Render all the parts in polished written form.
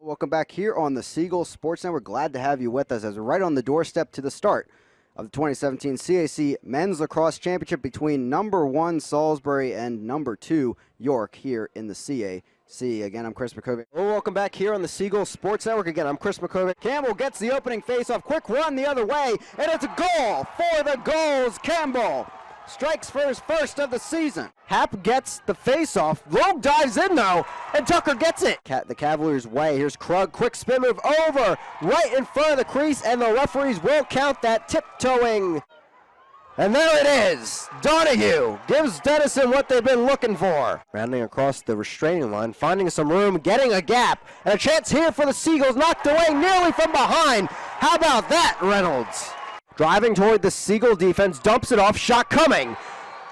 Welcome back here on the Sea Gull Sports Network. Glad to have you with us as we're right on the doorstep to the start of the 2017 CAC Men's Lacrosse Championship between number 1 Salisbury and number 2 York here in the CAC. Again, I'm Chris Mackowiak. Welcome back here on the Sea Gull Sports Network. Again, I'm Chris Mackowiak. Campbell gets the opening faceoff. Quick run the other way, and it's a goal for the Gulls. Campbell strikes for his first of the season. Happ gets the face-off. Loeb dives in, though, and Tucker gets it. The Cavaliers' way. Here's Krug. Quick spin move over, right in front of the crease, and the referees will count that tiptoeing. And there it is. Donahue gives Dennison what they've been looking for. Rounding across the restraining line, finding some room, getting a gap, and a chance here for the Seagulls, knocked away nearly from behind. How about that, Reynolds? Driving toward the Seagull defense, dumps it off, shot coming,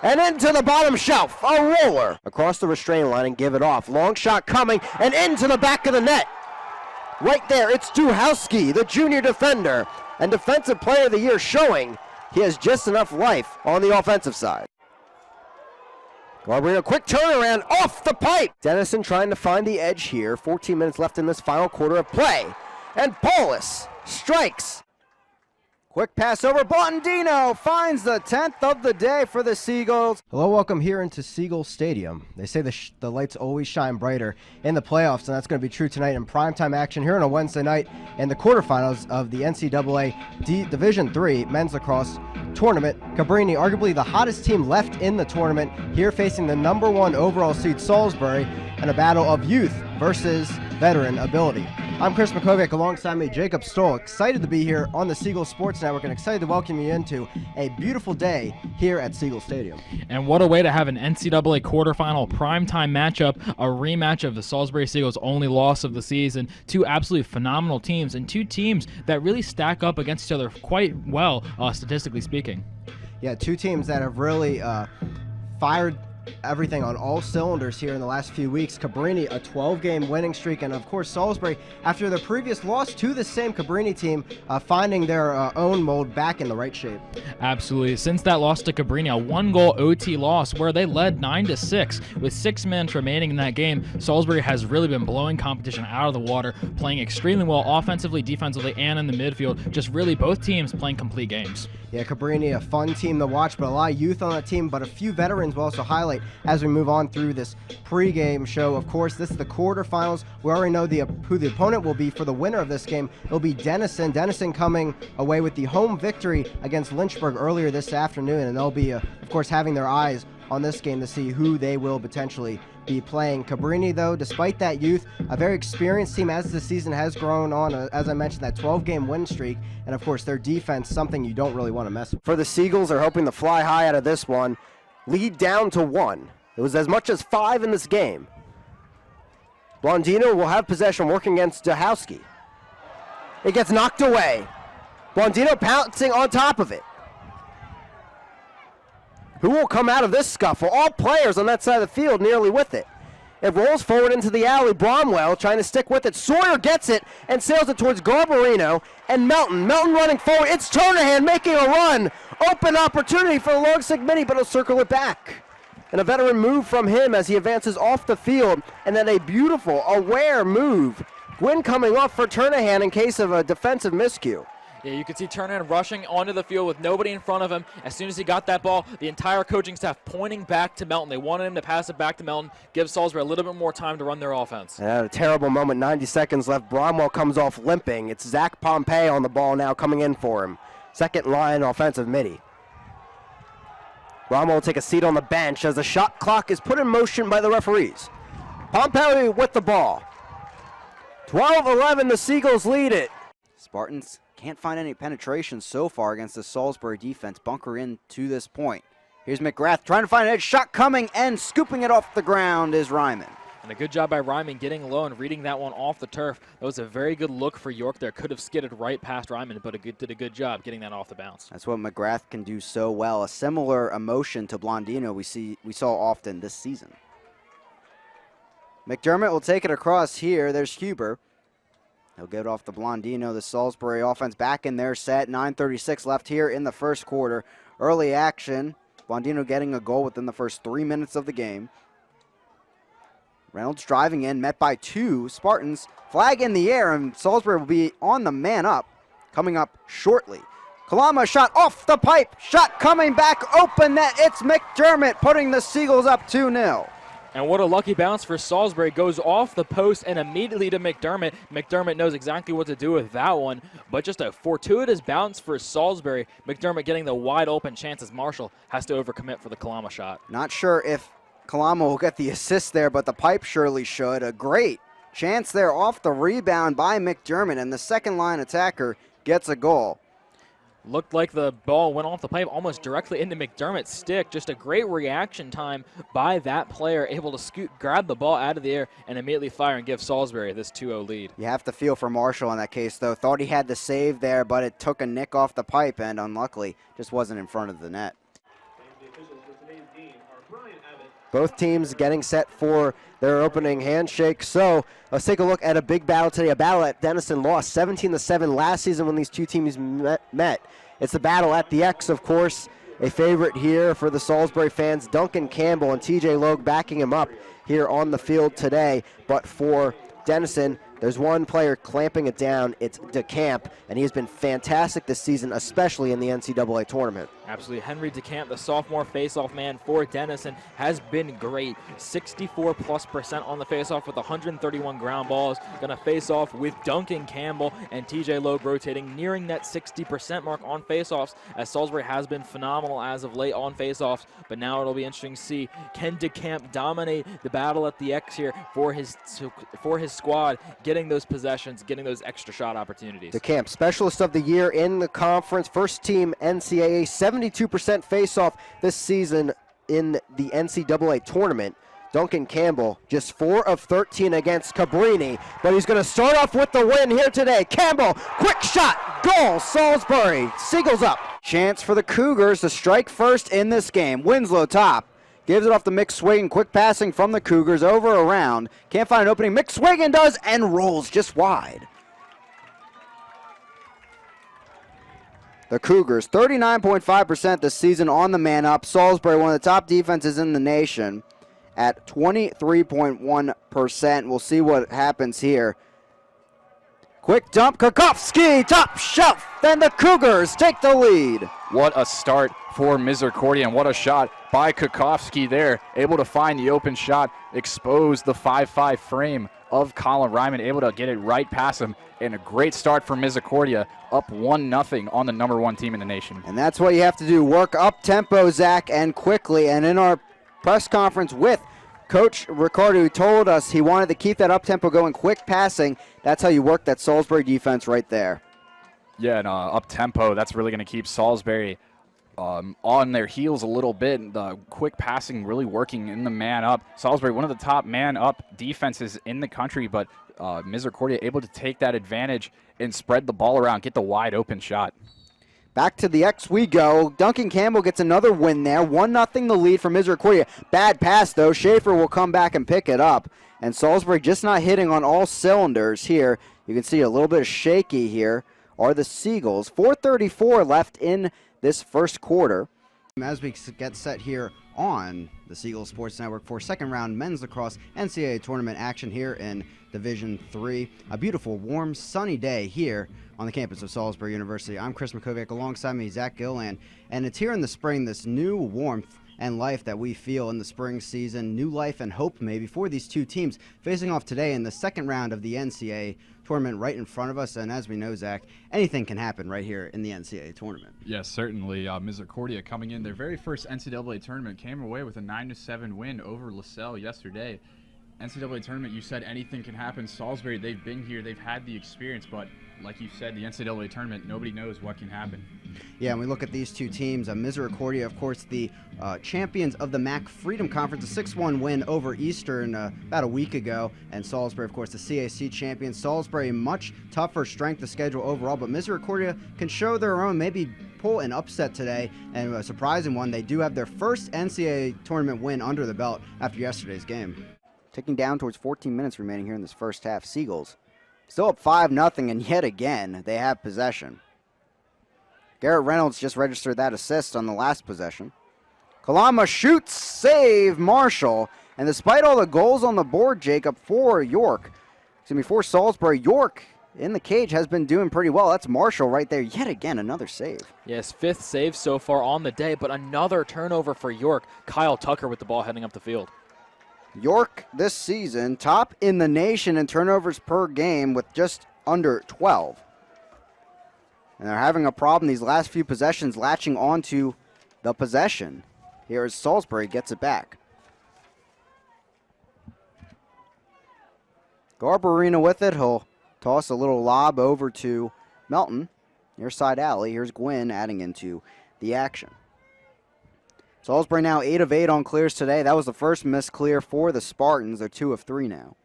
and into the bottom shelf, a roller. Across the restraining line and give it off. Long shot coming, and into the back of the net. Right there, it's Duhowski, the junior defender, and Defensive Player of the Year, showing he has just enough life on the offensive side. Garbarino, quick turnaround, off the pipe. Dennison trying to find the edge here. 14 minutes left in this final quarter of play. And Paulus strikes. Quick pass over, Blandino finds the 10th of the day for the Seagulls. Hello, welcome here into Sea Gull Stadium. They say the lights always shine brighter in the playoffs, and that's going to be true tonight in primetime action here on a Wednesday night in the quarterfinals of the NCAA Division III Men's Lacrosse Tournament. Cabrini, arguably the hottest team left in the tournament, here facing the number 1 overall seed Salisbury in a battle of youth versus veteran ability. I'm Chris Mackowiak, alongside me Jacob Stoll. Excited to be here on the Sea Gull Sports Network and excited to welcome you into a beautiful day here at Sea Gull Stadium. And what a way to have an NCAA quarterfinal primetime matchup, a rematch of the Salisbury Sea Gulls' only loss of the season. Two absolutely phenomenal teams, and two teams that really stack up against each other quite well, statistically speaking. Yeah, two teams that have really fired everything on all cylinders here in the last few weeks. Cabrini, a 12-game winning streak, and of course Salisbury, after their previous loss to the same Cabrini team, finding their own mold back in the right shape. Absolutely. Since that loss to Cabrini, a 1-goal OT loss where they led 9-6 with 6 minutes remaining in that game, Salisbury has really been blowing competition out of the water, playing extremely well offensively, defensively, and in the midfield. Just really both teams playing complete games. Yeah, Cabrini, a fun team to watch, but a lot of youth on that team, but a few veterans we'll also highlight as we move on through this pregame show. Of course, this is the quarterfinals. We already know who the opponent will be for the winner of this game. It'll be Dennison. Dennison coming away with the home victory against Lynchburg earlier this afternoon, and they'll be, of course, having their eyes on this game to see who they will potentially be playing. Cabrini, though, despite that youth, a very experienced team as the season has grown on. As I mentioned, that 12-game win streak, and of course their defense, something you don't really want to mess with. For the Seagulls, they're hoping to fly high out of this one. Lead down to 1. It was as much as 5 in this game. Blandino will have possession, working against Duhowski. It gets knocked away. Blandino pouncing on top of it. Who will come out of this scuffle? All players on that side of the field nearly with it. It rolls forward into the alley. Bromwell trying to stick with it. Sawyer gets it and sails it towards Garbarino and Melton. Melton running forward. It's Turnahan making a run. Open opportunity for the long stick mini, but he'll circle it back. And a veteran move from him as he advances off the field. And then a beautiful, aware move. Gwynn coming off for Turnahan in case of a defensive miscue. Yeah, you could see Turnahan rushing onto the field with nobody in front of him. As soon as he got that ball, the entire coaching staff pointing back to Melton. They wanted him to pass it back to Melton, give Salisbury a little bit more time to run their offense. Yeah, a terrible moment, 90 seconds left. Bromwell comes off limping. It's Zach Pompey on the ball now coming in for him. Second line offensive midi. Bromwell will take a seat on the bench as the shot clock is put in motion by the referees. Pompey with the ball. 12-11, the Seagulls lead it. Spartans can't find any penetration so far against the Salisbury defense. Bunker in to this point. Here's McGrath trying to find an edge. Shot coming, and scooping it off the ground is Ryman. And a good job by Ryman getting low and reading that one off the turf. That was a very good look for York there. Could have skidded right past Ryman, but did a good job getting that off the bounce. That's what McGrath can do so well. A similar emotion to Blandino we saw often this season. McDermott will take it across here. There's Huber. He'll get it off the Blandino. The Salisbury offense back in their set. 9:36 left here in the first quarter. Early action. Blandino getting a goal within the first 3 minutes of the game. Reynolds driving in, met by 2 Spartans. Flag in the air, and Salisbury will be on the man up, coming up shortly. Kalama shot off the pipe. Shot coming back open net. It's McDermott putting the Seagulls up 2-0. And what a lucky bounce for Salisbury. Goes off the post and immediately to McDermott. McDermott knows exactly what to do with that one, but just a fortuitous bounce for Salisbury. McDermott getting the wide open chance as Marshall has to overcommit for the Kalama shot. Not sure if Kalama will get the assist there, but the pipe surely should. A great chance there off the rebound by McDermott, and the second line attacker gets a goal. Looked like the ball went off the pipe almost directly into McDermott's stick. Just a great reaction time by that player, able to grab the ball out of the air and immediately fire and give Salisbury this 2-0 lead. You have to feel for Marshall in that case, though. Thought he had the save there, but it took a nick off the pipe and unluckily just wasn't in front of the net. Both teams getting set for their opening handshake. So let's take a look at a big battle today, a battle that Denison lost 17-7 last season when these two teams met. It's the battle at the X, of course, a favorite here for the Salisbury fans. Duncan Campbell and TJ Logue backing him up here on the field today. But for Denison, there's one player clamping it down. It's DeCamp, and he's been fantastic this season, especially in the NCAA tournament. Absolutely. Henry DeCamp, the sophomore faceoff man for Denison, has been great. 64+% on the faceoff with 131 ground balls. Going to face off with Duncan Campbell and TJ Logue rotating, nearing that 60% mark on faceoffs, as Salisbury has been phenomenal as of late on faceoffs. But now it'll be interesting to see, can DeCamp dominate the battle at the X here for his squad, getting those possessions, getting those extra shot opportunities. DeCamp, Specialist of the Year in the conference, first team NCAA, 72% face-off this season in the NCAA tournament. Duncan Campbell, just 4 of 13 against Cabrini, but he's going to start off with the win here today. Campbell, quick shot, goal, Salisbury, Seagulls up. Chance for the Cougars to strike first in this game. Winslow top. Gives it off to McSwiggan. Quick passing from the Cougars over around. Can't find an opening. McSwiggan does and rolls just wide. The Cougars, 39.5% this season on the man up. Salisbury, one of the top defenses in the nation, at 23.1%. We'll see what happens here. Quick dump, Kukowski, top shelf. Then the Cougars take the lead. What a start for Misericordia, and what a shot by Kukowski there. Able to find the open shot, expose the 5-5 frame of Colin Ryman, able to get it right past him. And a great start for Misericordia, up 1-0 on the #1 team in the nation. And that's what you have to do, work up tempo, Zach, and quickly. And in our press conference with Coach Ricardo, who told us he wanted to keep that up tempo going, quick passing. That's how you work that Salisbury defense right there. Yeah, and up tempo, that's really going to keep Salisbury on their heels a little bit. The quick passing really working in the man up. Salisbury, one of the top man up defenses in the country, but Misericordia able to take that advantage and spread the ball around, get the wide open shot. Back to the X we go. Duncan Campbell gets another win there. 1-0 the lead for Misericordia. Bad pass, though. Schaefer will come back and pick it up. And Salisbury just not hitting on all cylinders here. You can see a little bit of shaky here are the Seagulls. 4:34 left in this first quarter. As we get set here on the Sea Gull Sports Network for second round men's lacrosse NCAA tournament action here in Division 3. A beautiful, warm, sunny day here on the campus of Salisbury University. I'm Chris Mackowiak, alongside me Zach Gilland, and it's here in the spring, this new warmth and life that we feel in the spring season, new life and hope maybe for these two teams facing off today in the second round of the NCAA tournament right in front of us. And as we know, Zach, anything can happen right here in the NCAA tournament. Yes, certainly. Misericordia coming in their very first NCAA tournament came away with a 9-7 win over LaSalle yesterday. NCAA tournament, you said anything can happen. Salisbury, they've been here, they've had the experience, but like you said, the NCAA tournament, nobody knows what can happen. Yeah, and we look at these two teams. Misericordia, of course, the champions of the MAC Freedom Conference, a 6-1 win over Eastern about a week ago. And Salisbury, of course, the CAC champions. Salisbury, much tougher strength of schedule overall, but Misericordia can show their own, maybe pull an upset today, and a surprising one. They do have their first NCAA tournament win under the belt after yesterday's game. Ticking down towards 14 minutes remaining here in this first half. Seagulls still up 5-0, and yet again, they have possession. Garrett Reynolds just registered that assist on the last possession. Kalama shoots, save Marshall. And despite all the goals on the board, Jacob, for Salisbury, York in the cage has been doing pretty well. That's Marshall right there. Yet again, another save. Yes, 5th save so far on the day, but another turnover for York. Kyle Tucker with the ball heading up the field. York this season, top in the nation in turnovers per game with just under 12. And they're having a problem these last few possessions latching onto the possession. Here as Salisbury gets it back. Garbarino with it. He'll toss a little lob over to Melton. Near side alley. Here's Gwynn adding into the action. Salisbury now 8 of 8 on clears today. That was the first missed clear for the Spartans. They're 2 of 3 now.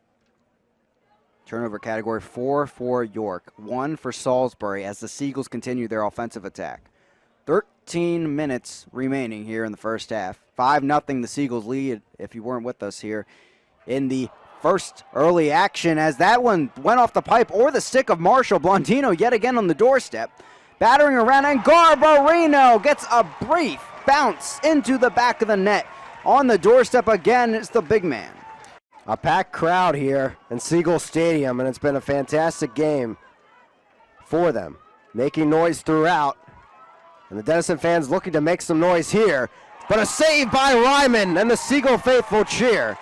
Turnover category 4 for York, 1 for Salisbury as the Seagulls continue their offensive attack. 13 minutes remaining here in the first half. 5-0 the Seagulls lead, if you weren't with us here, in the first early action as that one went off the pipe or the stick of Marshall. Blondino yet again on the doorstep. Battering around, and Garbarino gets a brief bounce into the back of the net. On the doorstep again, it's the big man. A packed crowd here in Seagull Stadium, and it's been a fantastic game for them. Making noise throughout, and the Denison fans looking to make some noise here. But a save by Ryman, and the Seagull faithful cheer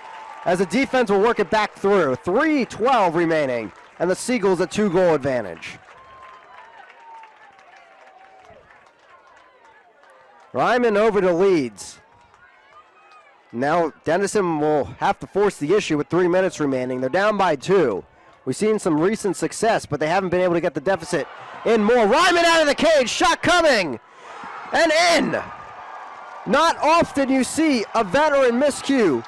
as the defense will work it back through. 3:12 remaining, and the Seagulls a 2-goal advantage. Ryman over to Leeds. Now Denison will have to force the issue with 3 minutes remaining. They're down by 2. We've seen some recent success, but they haven't been able to get the deficit in more. Ryman out of the cage, shot coming, and in. Not often you see a veteran miscue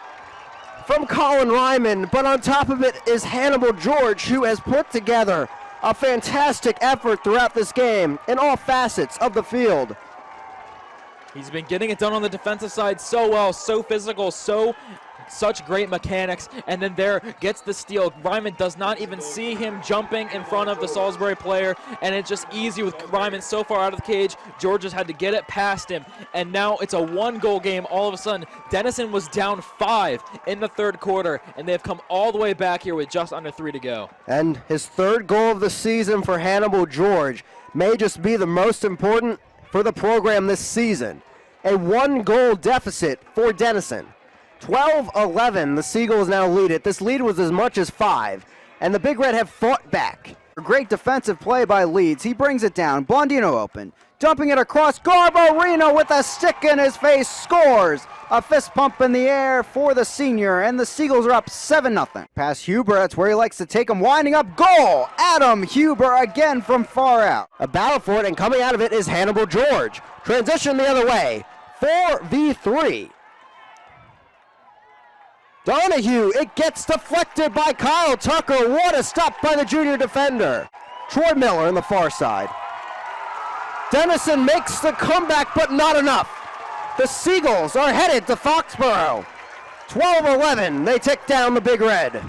from Colin Ryman, but on top of it is Hannibal George, who has put together a fantastic effort throughout this game in all facets of the field. He's been getting it done on the defensive side so well, so physical, such great mechanics, and then there gets the steal. Ryman does not even see him jumping in front of the Salisbury player, and it's just easy with Ryman so far out of the cage. George just had to get it past him, and now it's a 1-goal game all of a sudden. Denison was down 5 in the third quarter, and they've come all the way back here with just under 3 to go. And his 3rd goal of the season for Hannibal George may just be the most important for the program this season. A 1-goal deficit for Denison. 12-11, the Seagulls now lead it. This lead was as much as 5, and the Big Red have fought back. Great defensive play by Leeds. He brings it down. Blondino open. Dumping it across. Garbarino with a stick in his face. Scores. A fist pump in the air for the senior, and the Seagulls are up 7-0. Pass Huber. That's where he likes to take him. Winding up. Goal. Adam Huber again from far out. A battle for it, and coming out of it is Hannibal George. Transition the other way. 4v3. Donahue, it gets deflected by Kyle Tucker. What a stop by the junior defender. Troy Miller on the far side. Denison makes the comeback, but not enough. The Seagulls are headed to Foxborough. 12-11, they take down the Big Red.